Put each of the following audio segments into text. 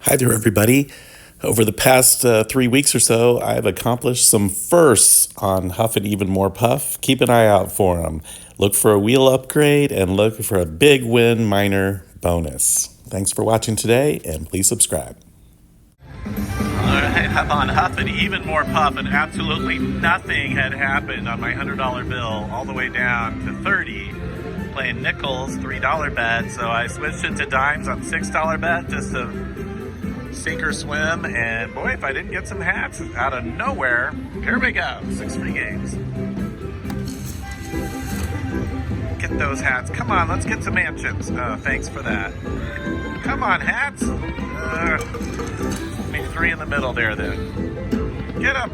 Hi there, everybody. Over the past 3 weeks or so, I've accomplished some firsts on Huff and Even More Puff. Keep an eye out for them. Look for a wheel upgrade and look for a big win minor bonus. Thanks for watching today, and please subscribe. Alright, on Huff and Even More Puff, and absolutely nothing had happened on my $100 bill all the way down to 30. Playing nickels, $3 bet, so I switched it to dimes on $6 bet just to sink or swim, and boy, if I didn't get some hats out of nowhere. Here we go, 6 free games. Get those hats. Come on, let's get some mansions. Thanks for that. Come on, hats. Maybe 3 in the middle there then. Get them.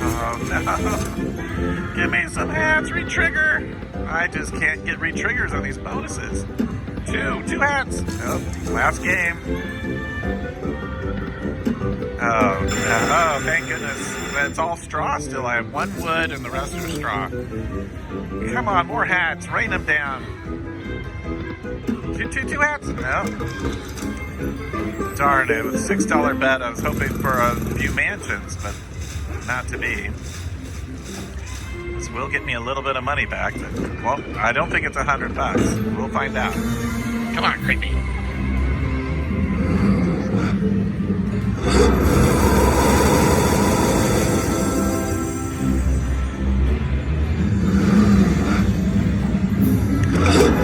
Oh no. Give me some hats, re-trigger. I just can't get re-triggers on these bonuses. Two hats. Oh, last game. Oh, thank goodness. It's all straw still. I have 1 wood and the rest are straw. Come on, more hats. Rain them down. Two hats. No. Darn it. With a $6 bet, I was hoping for a few mansions, but not to be. This will get me a little bit of money back. But, well, I don't think it's $100. We'll find out. Come on, creepy.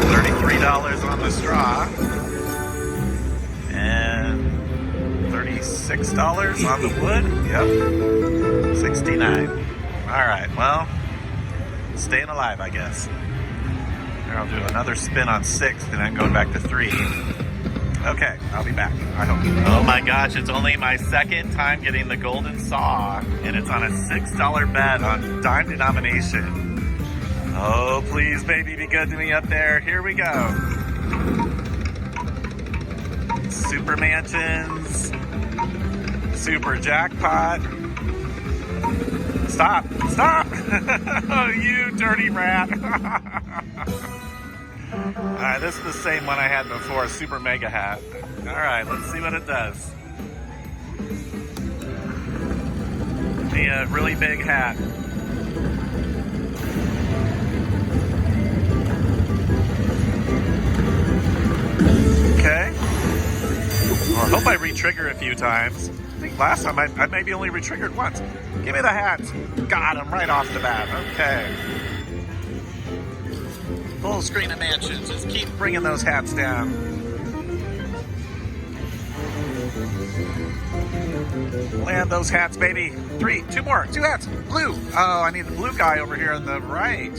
$33 on the straw and $36 on the wood. Yep, 69. All right, well, staying alive, I guess. Here, I'll do another spin on 6 and then going back to 3. Okay, I'll be back, I hope. Oh my gosh, it's only my 2nd time getting the golden saw, and it's on a $6 bet on dime denomination. Oh, please, baby, be good to me up there. Here we go. Super mansions. Super jackpot. Stop. Oh, you dirty rat. Alright, this is the same one I had before, super mega hat. Alright, let's see what it does. A really big hat. Okay. Well, I hope I re-trigger a few times. I think last time I maybe only re-triggered once. Give me the hats. Got him right off the bat. Okay. Full screen of mansions. Just keep bringing those hats down. Land those hats, baby. 2 more. 2 hats. Blue. Oh, I need the blue guy over here on the right.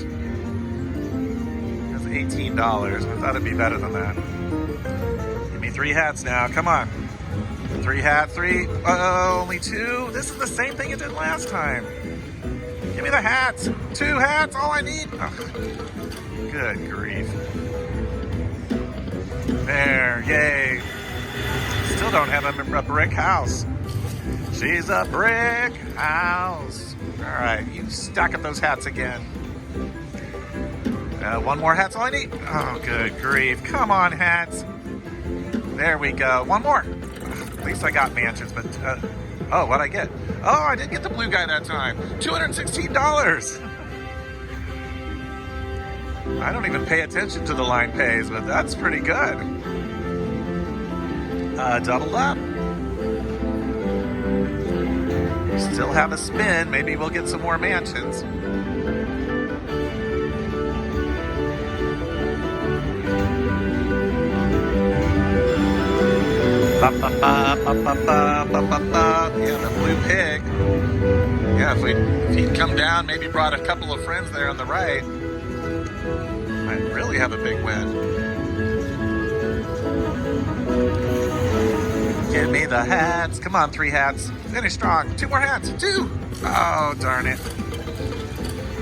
That's $18. I thought it'd be better than that. Give me 3 hats now. Come on. 3 hats. 3. Oh, only 2. This is the same thing it did last time. Give me the hats. 2 hats. All I need. Oh. Good grief. There, yay. Still don't have a brick house. She's a brick house. Alright, you stack up those hats again. 1 more hat's all I need. Oh, good grief. Come on, hats. There we go. 1 more. At least I got mansions, but... oh, what'd I get? Oh, I did get the blue guy that time. $216. I don't even pay attention to the line pays, but that's pretty good. Doubled up. Still have a spin. Maybe we'll get some more mansions. Yeah, the blue pig. Yeah, if he'd come down, maybe brought a couple of friends there on the right, might really have a big win. Give me the hats. Come on, 3 hats. Finish strong. 2 more hats. 2. Oh, darn it.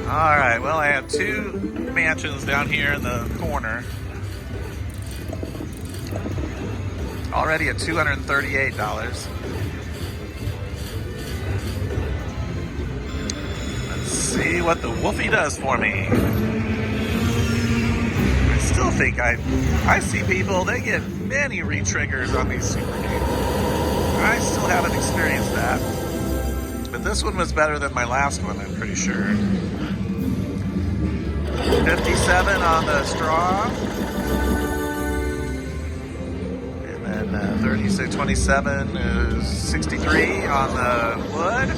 All right, well, I have 2 mansions down here in the corner. Already at $238. Let's see what the woofie does for me. I still think I see people, they get many re-triggers on these super games. I still haven't experienced that. But this one was better than my last one, I'm pretty sure. 57 on the straw. And then 36, 27 is 63 on the wood.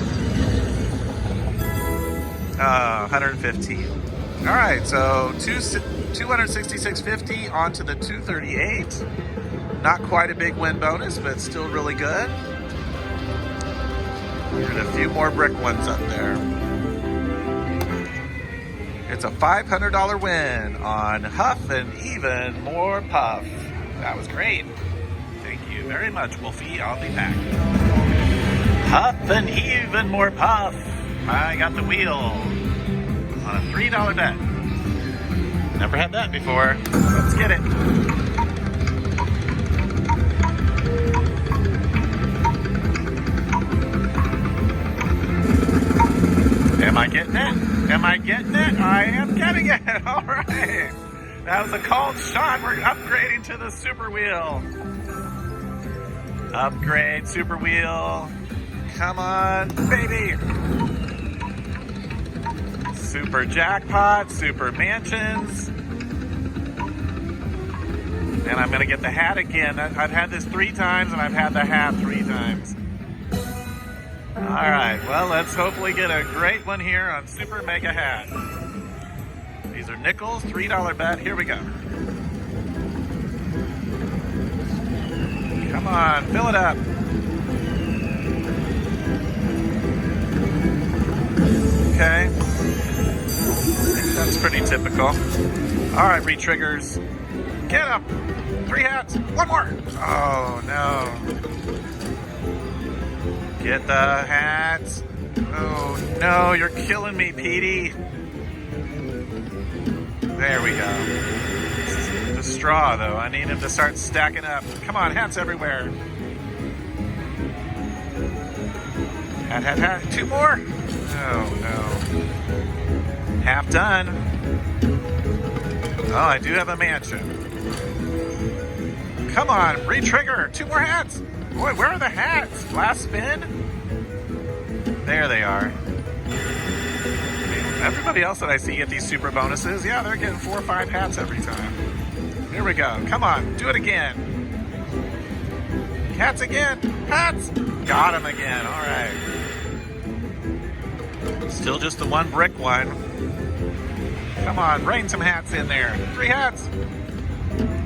115. All right, so 266.50 onto the 238. Not quite a big win bonus, but still really good. And a few more brick ones up there. It's a $500 win on Huff and even more Puff. That was great. Thank you very much, Wolfie. I'll be back. Huff and even more Puff. I got the wheel on a $3 bet. Never had that before. Let's get it. Am I getting it? Am I getting it? I am getting it. All right. That was a called shot. We're upgrading to the super wheel. Upgrade super wheel. Come on, baby. Super jackpot, super mansions. And I'm going to get the hat again. I've had this 3 times and I've had the hat 3 times. All right, well, let's hopefully get a great one here on Super Mega Hat. These are nickels, $3 bet. Here we go. Come on, fill it up. Okay. That's pretty typical. All right, re-triggers. Get up. 3 hats. 1 more. Oh, no. Get the hats. Oh, no, you're killing me, Petey. There we go. The straw, though. I need him to start stacking up. Come on, hats everywhere. Hat, hat, hat. 2 more. Oh, no. Half done. Oh, I do have a mansion. Come on, re-trigger. 2 more hats. Boy, where are the hats? Last spin? There they are. Everybody else that I see get these super bonuses, yeah, they're getting 4 or 5 hats every time. Here we go. Come on, do it again. Hats again. Hats. Got him again. All right. Still just the 1 brick one. Come on, rain some hats in there. 3 hats.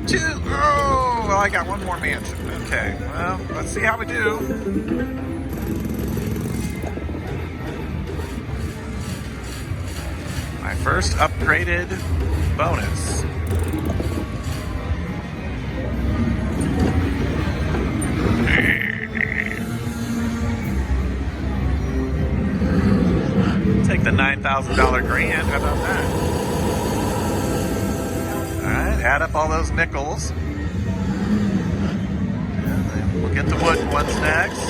2. Oh, well, I got 1 more mansion. Okay, well, let's see how we do. My first upgraded bonus. Take the $9,000 grand. How about that? All right, add up all those nickels. And we'll get the wood ones next.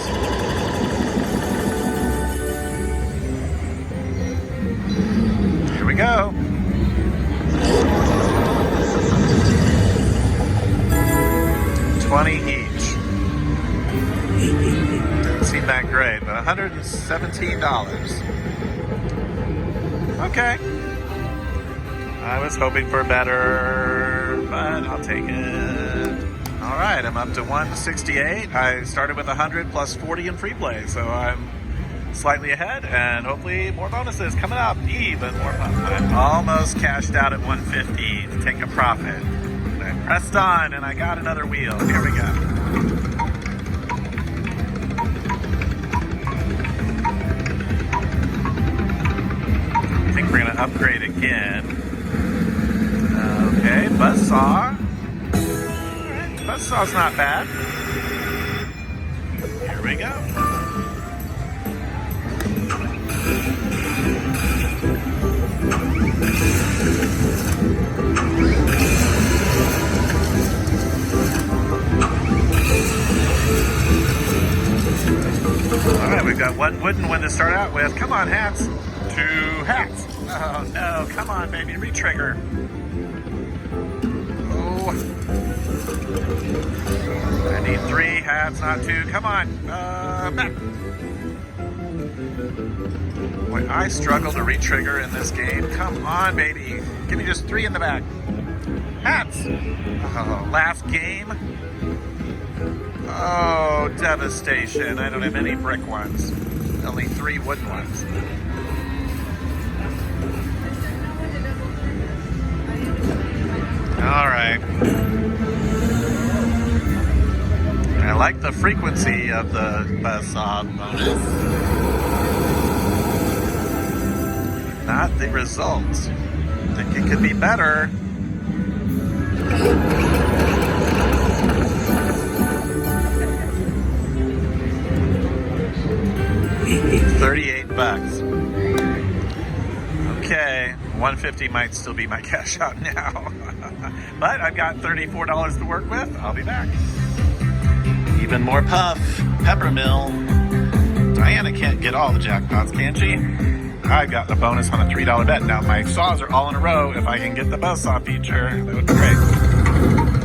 Here we go. $20 each. Doesn't seem that great, but $117. Okay. I was hoping for better, but I'll take it. All right, I'm up to 168. I started with 100 plus 40 in free play, so I'm slightly ahead, and hopefully more bonuses coming up. Even more fun. I'm almost cashed out at 150 to take a profit. I pressed on, and I got another wheel. Here we go. I think we're going to upgrade again. Okay, buzzsaw. Alright, buzzsaw's not bad. Here we go. Alright, we've got 1 wooden one to start out with. Come on, hats. 2 hats. Oh no, come on, baby, re-trigger. Oh. I need 3 hats, not 2. Come on. Back. Boy, I struggle to re-trigger in this game. Come on, baby. Give me just 3 in the back. Hats. Oh, last game. Oh, devastation. I don't have any brick ones. Only 3 wooden ones. All right. I like the frequency of the buzzsaw bonus. Not the results. I think it could be better. $38. Okay, $150 might still be my cash out now. But I've got $34 to work with. I'll be back. Even more puff. Peppermill. Diana can't get all the jackpots, can she? I've got the bonus on a $3 bet. Now my saws are all in a row. If I can get the buzzsaw feature, that would be great.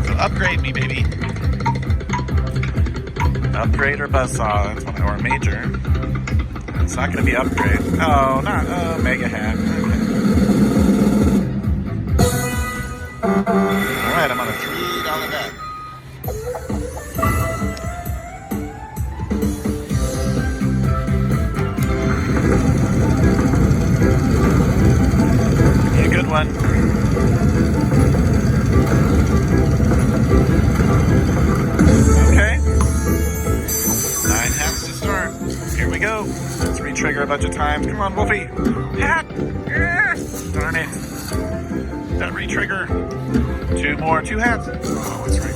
So upgrade me, baby. Upgrade or buzzsaw, that's one, or major. It's not going to be upgrade. Oh, not mega hat. All right, I'm on a $3 bet. Yeah, good one. Okay. 9 hats to start. Here we go. Let's re-trigger a bunch of times. Come on, Wolfie. Hat. Yes. Darn it. That re-trigger. 2 more. 2 hats. Oh, it's right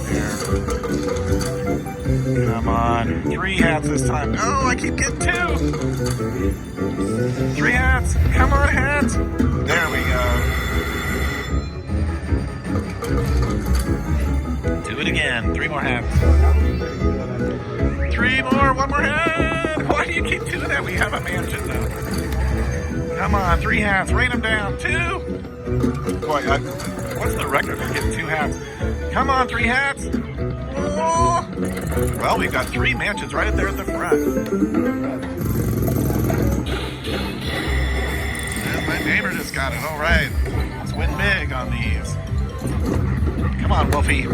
there. Come on. 3 hats this time. Oh, I keep getting 2. 3 hats. Come on, hats. There we go. Do it again. 3 more hats. 3 more. 1 more hat. Why do you keep doing that? We have a mansion now. Come on. 3 hats. Rain them down. 2. Boy, what's the record for getting 2 hats? Come on. 3 hats. Oh. Well, we've got 3 mansions right up there at the front. And my neighbor just got it. All right. Let's win big on these. Come on, Wolfie.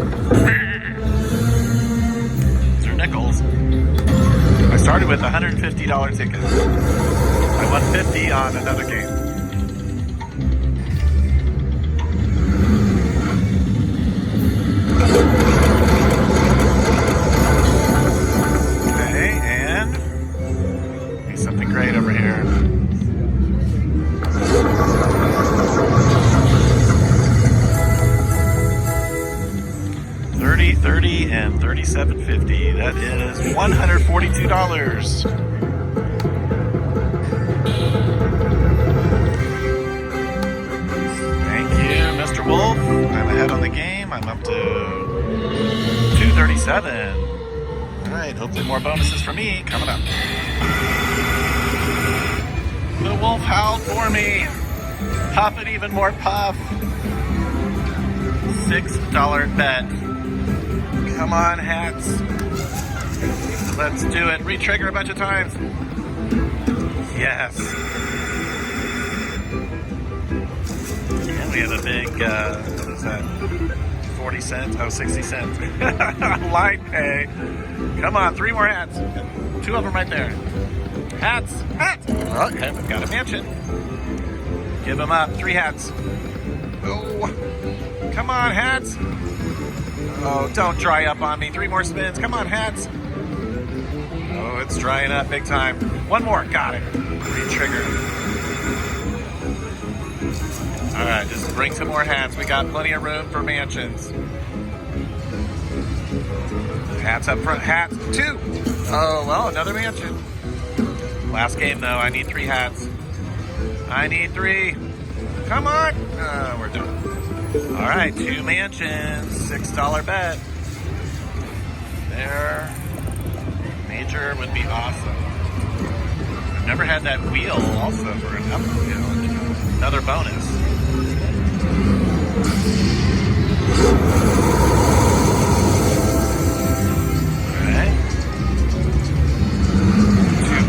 These are nickels. I started with a $150 ticket. I won $50 on another game. Okay, and here's something great over here. $30, and $37.50. That is $142. Thank you, Mr. Wolf. I'm ahead on the game. I'm up to 237. All right, hopefully more bonuses for me coming up. The wolf howled for me. Puff it even more puff. $6 bet. Come on, hats. Let's do it. Re-trigger a bunch of times. Yes. And we have a big, what is that? 40 cents? Oh, 60 cents. Line pay. Come on, 3 more hats. 2 of them right there. Hats. Hats. Okay, we've got a mansion. Give them up. 3 hats. Oh. Come on, hats. Oh, don't dry up on me. 3 more spins. Come on, hats. Oh, it's drying up big time. 1 more. Got it. Re-trigger. All right, just bring some more hats. We got plenty of room for mansions. Hats up front. Hats. 2. Oh, well, another mansion. Last game, though. I need 3 hats. I need 3. Come on. We're done. All right, 2 mansions, $6 bet. There. Major would be awesome. I've never had that wheel also for another bonus. $1, 2,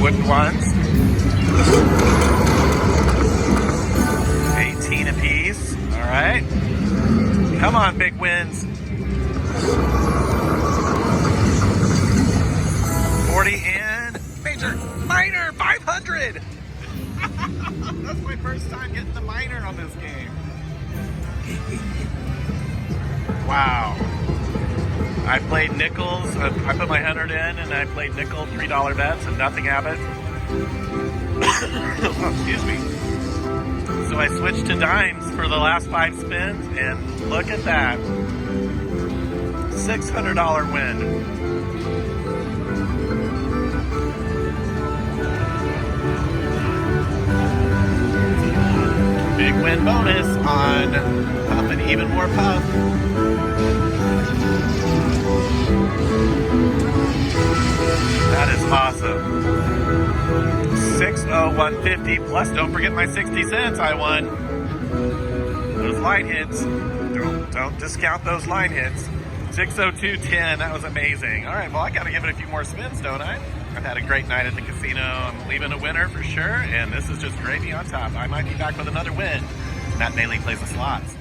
wooden ones. 18 apiece. All right. Come on, big wins. 40 and major, minor, 500. That's my first time getting the minor on this game. Wow. I played nickels. I put my 100 in and I played nickel $3 bets and nothing happened. Oh, excuse me. So I switched to dimes for the last 5 spins and look at that. $600 win. Big win bonus on Huff and Even More Puff. That is awesome. 60150 plus don't forget my 60 cents I won. Those line hits. Don't discount those line hits. 60210, that was amazing. All right, well I gotta give it a few more spins, don't I? I've had a great night at the casino. I'm leaving a winner for sure, and this is just gravy on top. I might be back with another win. Matt Bailey plays the slots.